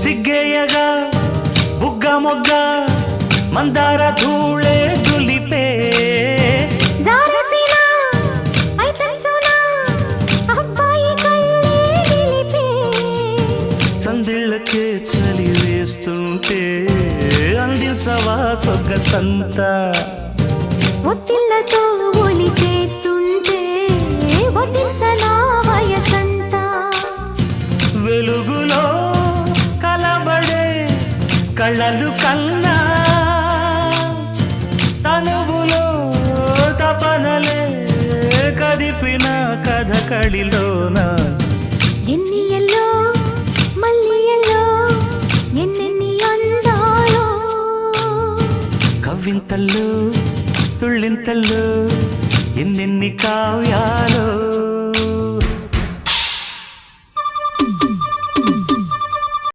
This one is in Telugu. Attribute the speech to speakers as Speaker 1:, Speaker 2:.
Speaker 1: సిగ్గేయగా బుగ్గ మొగ్గ మందార ధూళే దులిపే సందిళ్ళకే చలి వేస్తుంటే అందించవా సొగ్గతంతా
Speaker 2: ఒత్తిళ్ళతో ఒలి చేస్తుంటే వడ్డించనా వయసంతా
Speaker 1: వెలుగులో కలబడే కళ్ళలు కన్నా తనువులో తపనలే కదిపిన కథ కడిలోన
Speaker 2: ఎన్ని ఎల్లో మళ్ళీ ఎల్లో ఎన్నెన్ని అందాలో
Speaker 1: కవ్వింతల్లో తుళ్ళింతల్లో ఎన్నెన్ని కావ్యాలో